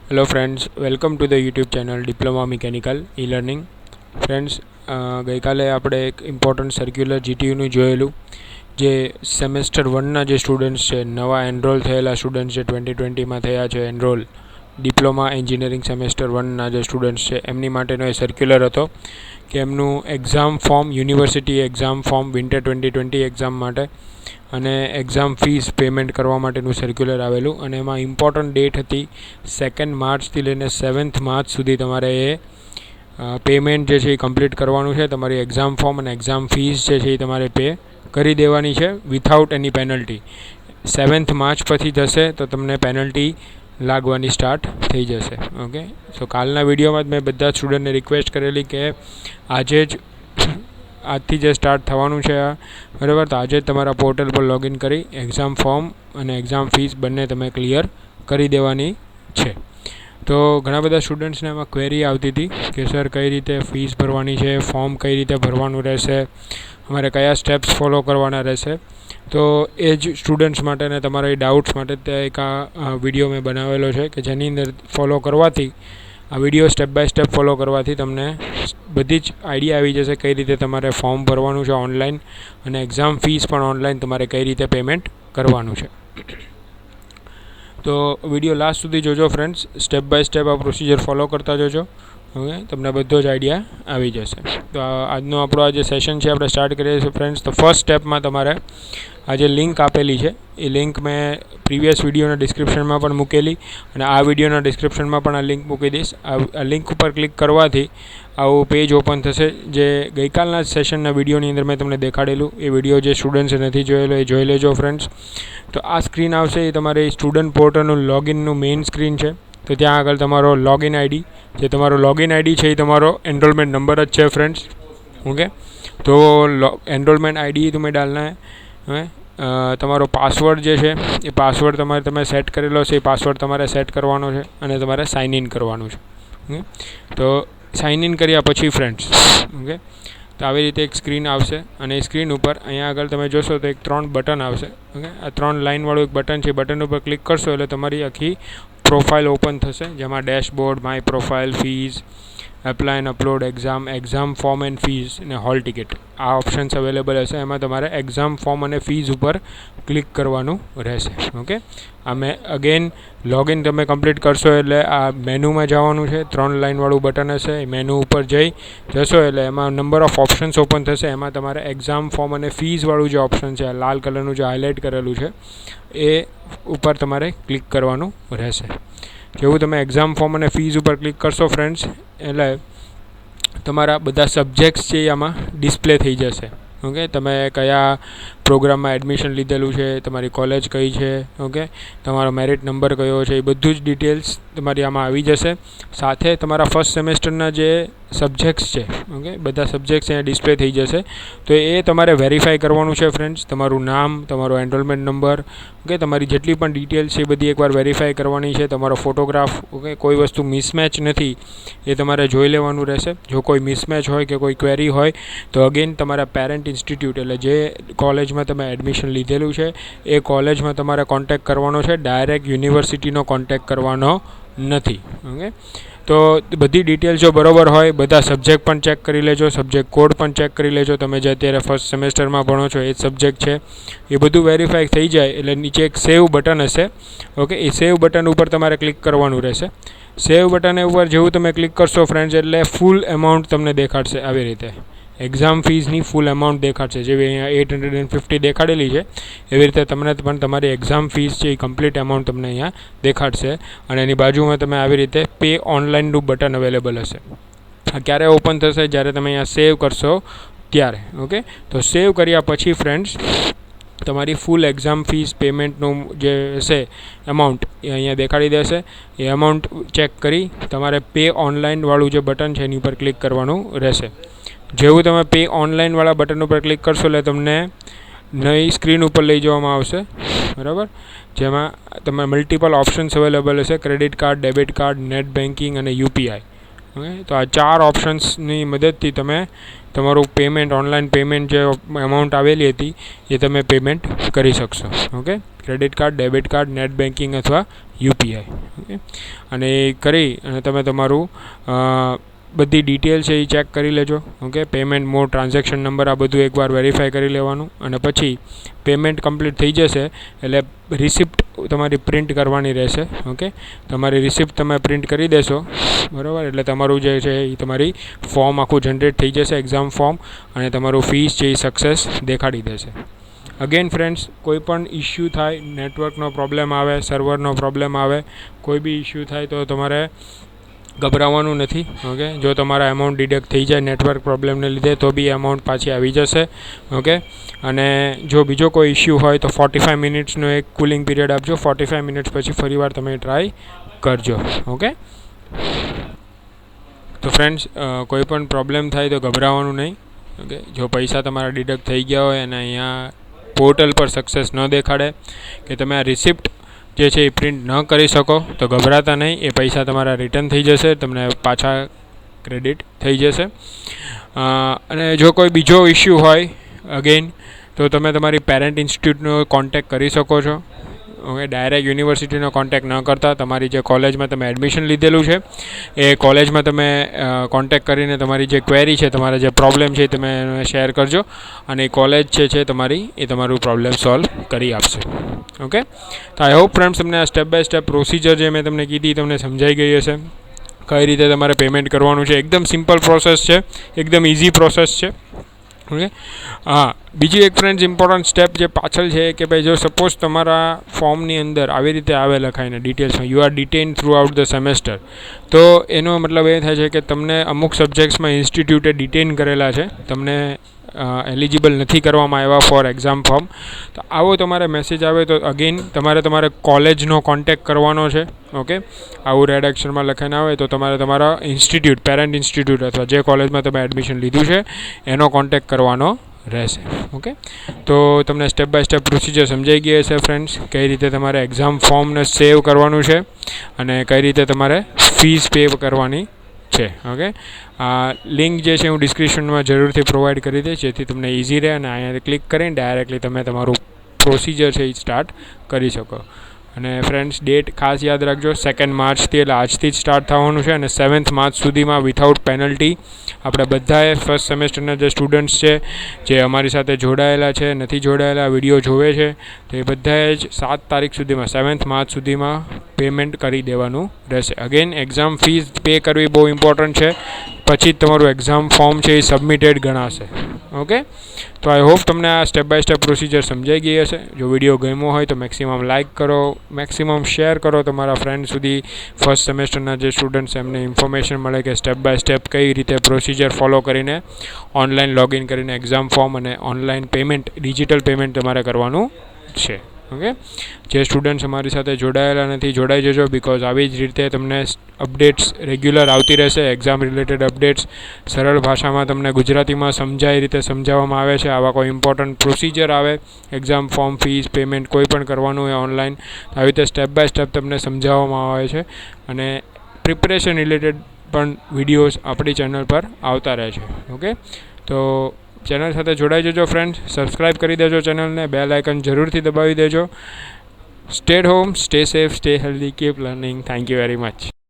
Hello friends, welcome to the YouTube channel Diploma Mechanical e-learning. Friends, ગઈકાલે આપણે એક important circular GTUનું જોયેલું જે સેમેસ્ટર 1ના જે સ્ટુડન્ટ્સ છે, નવા એનરોલ થયેલા સ્ટુડન્ટ્સ જે 2020માં થયા છે એનરોલ ડિપ્લોમા એન્જિનિયરિંગ સેમેસ્ટર 1ના જે સ્ટુડન્ટ્સ છે એમની માટેનો એ સર્ક્યુલર હતો કે એમનું exam form, university exam form winter 2020 exam માટે અને એક્ઝામ ફીસ પેમેન્ટ કરવા માટેનું સર્ક્યુલર આવેલું અને એમાં ઇમ્પોર્ટન્ટ ડેટ હતી 2 માર્ચથી લઈને 7 માર્ચ સુધી તમારે એ પેમેન્ટ જે છે એ કમ્પ્લીટ કરવાનું છે. તમારી એક્ઝામ ફોર્મ અને એક્ઝામ ફીસ જે છે એ તમારે પે કરી દેવાની છે વિથઆઉટ એની પેનલ્ટી. 7 માર્ચ પછી થશે તો તમને પેનલ્ટી લાગવાની સ્ટાર્ટ થઈ જશે. ઓકે, સો કાલના વિડીયોમાં મેં બધા જ સ્ટુડન્ટને રિક્વેસ્ટ કરેલી કે આજથી જે સ્ટાર્ટ થવાનું છે બરાબર, તો આજે જ તમારા પોર્ટલ પર લોગિન કરી એક્ઝામ ફોર્મ અને એક્ઝામ ફીસ બંને તમે ક્લિયર કરી દેવાની છે. તો ઘણા બધા સ્ટુડન્ટ્સને એમાં ક્વેરી આવતી હતી કે સર કઈ રીતે ફીસ ભરવાની છે, ફોર્મ કઈ રીતે ભરવાનું રહેશે, અમારે કયા સ્ટેપ્સ ફોલો કરવાના રહેશે. તો એ જ સ્ટુડન્ટ્સ માટે અને તમારા એ ડાઉટ્સ માટે ત્યાં એક આ વિડીયો મેં બનાવેલો છે કે જેની અંદર ફોલો કરવાથી, આ video step by step follow કરવાથી તમને બધી જ આઈડિયા આવી જશે કઈ રીતે તમારે ફોર્મ ભરવાનું છે ઓનલાઈન અને એક્ઝામ ફીસ પણ ઓનલાઈન તમારે કઈ રીતે પેમેન્ટ કરવાનું છે. તો વિડીયો લાસ્ટ સુધી જોજો ફ્રેન્ડ્સ, સ્ટેપ બાય સ્ટેપ આ પ્રોસિજર ફોલો કરતા જોજો. ઓકે, તમને બધો જ આઈડિયા આવી જશે. તો આજનો આપણો આ જે સેશન છે આપણે સ્ટાર્ટ કરીએ છીએ ફ્રેન્ડ્સ. તો ફર્સ્ટ સ્ટેપમાં તમારે આ જે લિંક આપેલી છે એ લિંક મેં પ્રીવિયસ વિડીયોના ડિસ્ક્રિપ્શનમાં પણ મૂકેલી અને આ વિડીયોના ડિસ્ક્રિપ્શનમાં પણ આ લિંક મૂકી દઈશ. આ લિંક ઉપર ક્લિક કરવાથી આવું પેજ ઓપન થશે જે ગઈકાલના સેશનના વિડીયોની અંદર મેં તમને દેખાડેલું. એ વિડીયો જે સ્ટુડન્ટ્સે નથી જોયેલો એ જોઈ લેજો ફ્રેન્ડ્સ. તો આ સ્ક્રીન આવશે એ તમારી સ્ટુડન્ટ પોર્ટલનું લોગિનનું મેઇન સ્ક્રીન છે. તો ત્યાં આગળ તમારો લોગિન આઈડી, જે તમારો લોગિન આઈડી છે એ તમારો એનરોલમેન્ટ નંબર જ છે ફ્રેન્ડ્સ. ઓકે, તો એનરોલમેન્ટ આઈડી तुम्हें डालना है. તમારો પાસવર્ડ જે છે એ પાસવર્ડ તમે સેટ કરેલો છે એ પાસવર્ડ તમારે સેટ કરવાનો છે અને તમારે સાઇન ઇન કરવાનું છે. ઓકે, તો સાઇન ઇન કર્યા પછી ફ્રેન્ડ્સ, ઓકે, તો આવી રીતે એક સ્ક્રીન આવશે અને એ સ્ક્રીન ઉપર અહીંયા આગળ તમે જોશો તો એક 3 બટન આવશે. ઓકે, આ 3 લાઇનવાળું એક બટન છે. બટન ઉપર ક્લિક કરશો એટલે તમારી આખી પ્રોફાઇલ ઓપન થશે જેમાં dashboard, my profile, fees, apply and upload exam form and fees અને હોલ ટિકિટ આ ઓપ્શન્સ અવેલેબલ હશે. એમાં તમારે એક્ઝામ ફોર્મ અને ફીઝ ઉપર ક્લિક કરવાનું રહેશે. ઓકે, આ મેં અગેન લોગિન તમે કમ્પ્લીટ કરશો એટલે આ મેનુમાં જવાનું છે. 3 લાઇનવાળું બટન હશે. એ મેનુ ઉપર જશો એટલે એમાં નંબર ઓફ ઓપ્શન્સ ઓપન થશે. એમાં તમારે એક્ઝામ ફોર્મ અને ફીઝવાળું જે ઓપ્શન છે, લાલ કલરનું જે હાઇલાઇટ કરેલું છે એ ઉપર તમારે ક્લિક કરવાનું રહેશે. જેવું તમે એક્ઝામ ફોર્મ અને ફીઝ ઉપર ક્લિક કરશો ફ્રેન્ડ્સ એટલે તમારા બધા સબ્જેક્ટ્સ છે આમાં ડિસ્પ્લે થઈ જશે. ઓકે, તમે કયા પ્રોગ્રામમાં એડમિશન લીધેલું છે, તમારી કોલેજ કઈ છે, ઓકે, તમારો મેરિટ નંબર કયો છે, એ બધું જ ડિટેલ્સ તમારી આમાં આવી જશે. સાથે તમારા ફર્સ્ટ સેમેસ્ટરના જે સબ્જેક્ટ્સ છે, ઓકે, બધા સબ્જેક્ટ્સ અહીંયા ડિસ્પ્લે થઈ જશે. તો એ તમારે વેરીફાઈ કરવાનું છે ફ્રેન્ડ્સ. તમારું નામ, તમારો એનરોલમેન્ટ નંબર, ઓકે, તમારી જેટલી પણ ડિટેલ્સ છે એ બધી એકવાર વેરીફાઈ કરવાની છે. તમારો ફોટોગ્રાફ, ઓકે, કોઈ વસ્તુ મિસમેચ નથી એ તમારે જોઈ લેવાનું રહેશે. જો કોઈ મિસમેચ હોય કે કોઈ ક્વેરી હોય તો અગેન તમારા પેરેન્ટ ઇન્સ્ટિટ્યૂટ એટલે જે કોલેજમાં તમે એડમિશન લીધેલું છે એ કોલેજમાં તમારે કોન્ટેક્ટ કરવાનો છે. ડાયરેક્ટ યુનિવર્સિટીનો કોન્ટેક્ટ કરવાનો નથી. ઓકે, તો બધી ડિટેલ્સ જો બરાબર હોય, બધા સબ્જેક્ટ પણ ચેક કરી લેજો, સબ્જેક્ટ કોડ પણ ચેક કરી લેજો. તમે જે અત્યારે ફર્સ્ટ સેમેસ્ટરમાં ભણો છો એ જ સબ્જેક્ટ છે એ બધું વેરીફાઈ થઈ જાય એટલે નીચે એક સેવ બટન હશે. ઓકે, એ સેવ બટન ઉપર તમારે ક્લિક કરવાનું રહેશે. સેવ બટન ઉપર જેવું તમે ક્લિક કરશો ફ્રેન્ડ્સ એટલે ફૂલ એમાઉન્ટ તમને દેખાડશે. આવી રીતે એક્ઝામ ફીઝની ફૂલ એમાઉન્ટ દેખાડશે. જેવી અહીંયા 850 દેખાડેલી છે એવી રીતે તમને પણ તમારી એક્ઝામ ફીસ છે એ કમ્પ્લીટ એમાઉન્ટ તમને અહીંયા દેખાડશે. અને એની બાજુમાં તમે આવી રીતે પે ઓનલાઈનનું બટન અવેલેબલ હશે. આ ક્યારે ઓપન થશે? જ્યારે તમે અહીંયા સેવ કરશો ત્યારે. ઓકે, તો સેવ કર્યા પછી ફ્રેન્ડ્સ તમારી ફૂલ એક્ઝામ ફીસ પેમેન્ટનું જે હશે એમાઉન્ટ એ અહીંયા દેખાડી દેશે. એ એમાઉન્ટ ચેક કરી તમારે પે ઓનલાઈનવાળું જે બટન છે એની ઉપર ક્લિક કરવાનું રહેશે. જેવું તમે પે ઓનલાઈનવાળા બટન ઉપર ક્લિક કરશો એટલે તમને નવી સ્ક્રીન ઉપર લઈ જવામાં આવશે. બરાબર, જેમાં તમે મલ્ટિપલ ઓપ્શન્સ અવેલેબલ હશે. Credit card, debit card, net banking અને યુપીઆઈ. ઓકે, તો આ 4 ઓપ્શન્સની મદદથી તમે તમારું પેમેન્ટ, ઓનલાઈન પેમેન્ટ જે એમાઉન્ટ આવેલી હતી એ તમે પેમેન્ટ કરી શકશો. Okay, credit card, debit card, net banking અથવા યુપીઆઈ. ઓકે, અને એ કરી અને તમે તમારું બધી ડિટેલ છે એ ચેક કરી લેજો. Okay, payment mode, transaction number, આ બધું એકવાર વેરીફાઈ કરી લેવાનું. અને પછી પેમેન્ટ કમ્પ્લીટ થઈ જશે એટલે રિસિપ્ટ તમારી પ્રિન્ટ કરવાની રહેશે. ઓકે, તમારી રિસિપ્ટ તમે પ્રિન્ટ કરી દેશો, બરાબર, એટલે તમારું જે છે એ તમારી ફોર્મ આખું જનરેટ થઈ જશે, એક્ઝામ ફોર્મ, અને તમારું ફીસ છે એ સક્સેસ દેખાડી દેશે. અગેન ફ્રેન્ડ્સ, કોઈ પણ ઇશ્યુ થાય, નેટવર્કનો પ્રોબ્લેમ આવે, સર્વરનો પ્રોબ્લેમ આવે, કોઈ બી ઇશ્યુ થાય તો તમારે ગભરાવાનું નથી. ઓકે, જો તમારા એમાઉન્ટ ડિડક્ટ થઈ જાય નેટવર્ક પ્રોબ્લેમને લીધે તો બી એમાઉન્ટ પાછી આવી જશે. ઓકે, અને જો બીજો કોઈ ઇશ્યુ હોય તો 45 મિનિટ્સનો એક કુલિંગ પીરિયડ આપજો. 45 મિનિટ્સ પછી ફરીવાર તમે ટ્રાય કરજો. ઓકે, તો ફ્રેન્ડ્સ, કોઈ પણ પ્રોબ્લેમ થાય તો ગભરાવાનું નહીં. ઓકે, જો પૈસા તમારા ડિડક્ટ થઈ ગયા હોય અને અહીંયા પોર્ટલ પર સક્સેસ ન દેખાડે કે તમે આ રિસિપ્ટ જે છે એ પ્રિન્ટ ન કરી શકો તો ગભરાતા નહીં, એ પૈસા તમારા રિટર્ન થઈ જશે, તમને પાછા ક્રેડિટ થઈ જશે. અને જો કોઈ બીજો ઇશ્યુ હોય અગેન તો તમે તમારી પેરેન્ટ ઇન્સ્ટિટ્યૂટનો કોન્ટેક્ટ કરી શકો છો. ઓકે, ડાયરેક્ટ યુનિવર્સિટીનો કોન્ટેક્ટ ન કરતા તમારી જે કોલેજમાં તમે એડમિશન લીધેલું છે એ કોલેજમાં તમે કોન્ટેક્ટ કરીને તમારી જે ક્વેરી છે, તમારા જે પ્રોબ્લેમ છે તમે શેર કરજો, અને એ કોલેજ છે તમારી એ તમારું પ્રોબ્લેમ સોલ્વ કરી આપશે. ઓકે, તો આઈ હોપ ફ્રેન્ડ્સ તમને આ સ્ટેપ બાય સ્ટેપ પ્રોસિજર જે મેં તમને કીધી તમને સમજાઈ ગઈ હશે, કઈ રીતે તમારે પેમેન્ટ કરવાનું છે. એકદમ સિમ્પલ પ્રોસેસ છે, એકદમ ઇઝી પ્રોસેસ છે. ઓકે, હા, બીજી એક ફ્રેન્ડ્સ ઇમ્પોર્ટન્ટ સ્ટેપ જે પાછળ છે કે ભાઈ જો સપોઝ તમારા ફોર્મની અંદર આવી રીતે આવે લખાઈને ડિટેલ્સમાં you are detain throughout the semester, તો એનો મતલબ એ થાય છે કે તમને અમુક સબ્જેક્ટ્સમાં ઇન્સ્ટિટ્યૂટે ડિટેન કરેલા છે, તમને એલિજિબલ નથી કરવામાં આવ્યા ફોર એક્ઝામ ફોર્મ. તો આવો તમારે મેસેજ આવે તો અગેન તમારે કોલેજનો કોન્ટેક્ટ કરવાનો છે. ઓકે, આવું રેડ અક્ષરમાં લખાઈને આવે તો તમારે તમારા ઇન્સ્ટિટ્યૂટ, પેરેન્ટ ઇન્સ્ટિટ્યૂટ અથવા જે કોલેજમાં તમે એડમિશન લીધું છે એનો કોન્ટેક્ટ કરવાનો રહેશે. ઓકે, તો તમને સ્ટેપ બાય સ્ટેપ પ્રોસિજર સમજાઈ ગઈ હશે ફ્રેન્ડ્સ, કઈ રીતે તમારે એક્ઝામ ફોર્મને સેવ કરવાનું છે અને કઈ રીતે તમારે ફીસ પે કરવાની છે. ઓકે, આ લિંક જે છે હું ડિસ્ક્રિપ્શનમાં જરૂરથી પ્રોવાઈડ કરી દઈશ જેથી તમને ઇઝી રહે અને અહીંયા ક્લિક કરીને ડાયરેક્ટલી તમે તમારું પ્રોસિજર છે એ સ્ટાર્ટ કરી શકો. અને ફ્રેન્ડ્સ, ડેટ ખાસ યાદ રાખજો, 2 માર્ચથી, એટલે આજથી જ સ્ટાર્ટ થવાનું છે અને 7 માર્ચ સુધીમાં વિથઆઉટ પેનલ્ટી આપણે બધાએ ફર્સ્ટ સેમેસ્ટરના જે સ્ટુડન્ટ્સ છે જે અમારી સાથે જોડાયેલા છે, નથી જોડાયેલા, વિડીયો જોવે છે, તો એ બધાએ જ 7 તારીખ સુધીમાં, 7 માર્ચ સુધીમાં પેમેન્ટ કરી દેવાનું રહેશે. અગેન એક્ઝામ ફીસ પે કરવી બહુ ઇમ્પોર્ટન્ટ છે, પછી જ તમારું એક્ઝામ ફોર્મ છે એ સબમિટેડ ગણાશે. ઓકે, તો આઈ હોપ તમને આ સ્ટેપ બાય સ્ટેપ પ્રોસિજર સમજાઈ ગઈ હશે. જો વિડીયો ગમ્યો હોય તો મેક્સિમમ લાઇક કરો, મેક્સિમમ શેર કરો તમારા ફ્રેન્ડ સુધી. ફર્સ્ટ સેમેસ્ટરના જે સ્ટુડન્ટ્સ એમને ઇન્ફોર્મેશન મળે કે સ્ટેપ બાય સ્ટેપ કઈ રીતે પ્રોસિજર ફોલો કરીને ઓનલાઈન લોગિન કરીને એક્ઝામ ફોર્મ અને ઓનલાઈન પેમેન્ટ, ડિજિટલ પેમેન્ટ તમારે કરવાનું છે. ઓકે, જે સ્ટુડન્ટ્સ અમારી સાથે જોડાયેલા નથી જોડાઈ જજો, બિકોઝ આવી જ રીતે તમને અપડેટ્સ રેગ્યુલર આવતી રહેશે. એક્ઝામ રિલેટેડ અપડેટ્સ સરળ ભાષામાં તમને ગુજરાતીમાં સમજાય રીતે સમજાવવામાં આવે છે. આવા કોઈ ઇમ્પોર્ટન્ટ પ્રોસિજર આવે, એક્ઝામ ફોર્મ, ફીસ, પેમેન્ટ કોઈ પણ કરવાનું હોય ઓનલાઈન, આવી રીતે સ્ટેપ બાય સ્ટેપ તમને સમજાવવામાં આવે છે. અને પ્રિપરેશન રિલેટેડ પણ વિડીયોઝ આપણી ચેનલ પર આવતા રહે છે. ઓકે, તો ચેનલ સાથે જોડાઈ જજો ફ્રેન્ડ્સ, સબસ્ક્રાઈબ કરી દેજો ચેનલને, બેલ આઇકન જરૂરથી દબાવી દેજો. Stay home, stay safe, stay healthy, keep learning. Thank you very much.